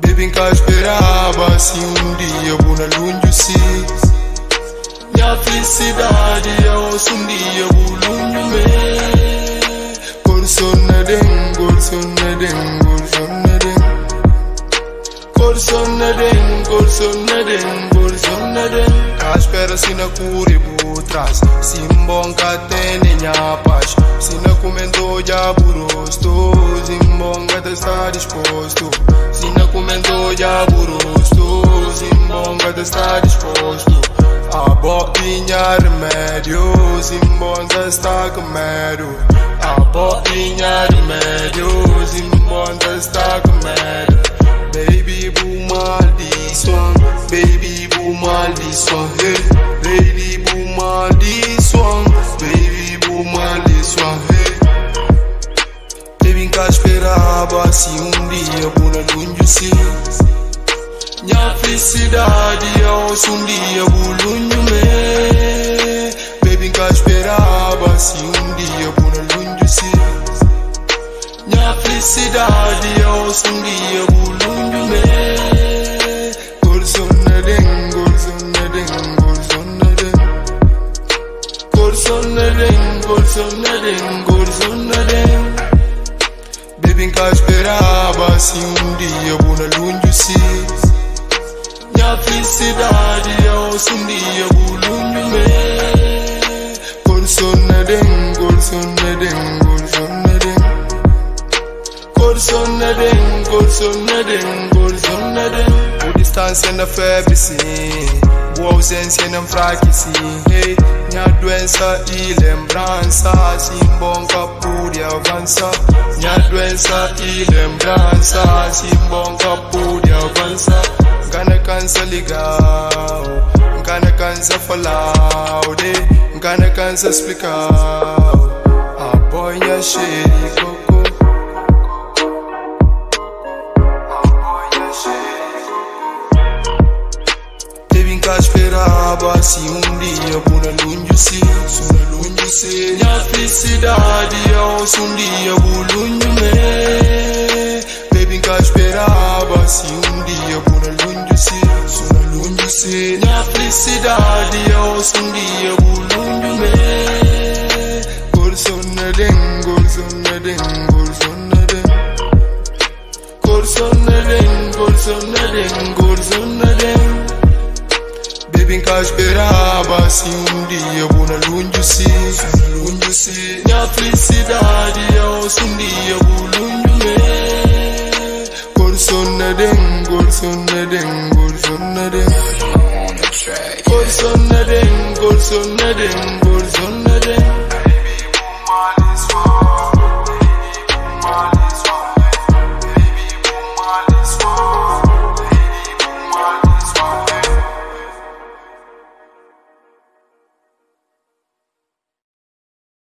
Baby, nunca esperava assim dia bună lungi minha felicidade é um dia bulungu me Corsonadeng Ca espera sina curi butras Simbong katene nyapash Sina comendo já burosto Simbong gata está disposto Sina comendo já burosto Simbong gata está disposto A botinha remédio Simbong gata está com medo A botinha remédio Simbong gata está com medo Baby boo maldição, baby boo maldição, hey. Baby boo maldição, baby boo maldição, hey. Baby nunca esperava assim dia bună lungi minha felicidade é um dia bulungu me Baby nunca esperava assim dia bună lungi minha felicidade é um dia bulungu me Baby, nunca esperava assim dia bună lungi minha felicidade é um dia bulungu me O distância na febre sim Boa ausência não enfraqueci hey. Minha doença e lembrança Simbong pude avançar Minha doença e lembrança Simbong pude avançar Gana cansa ligar Gana cansa falar Gana cansa explicar A boia cheia de coco Nunca esperava assim dia bună lungi minha felicidade é um dia bulungu me Baby, nunca esperava assim dia bună lungi minha felicidade é um dia bulungu me Baby, nunca esperava assim dia bună lungi minha felicidade é um dia bulungu me Corsonadeng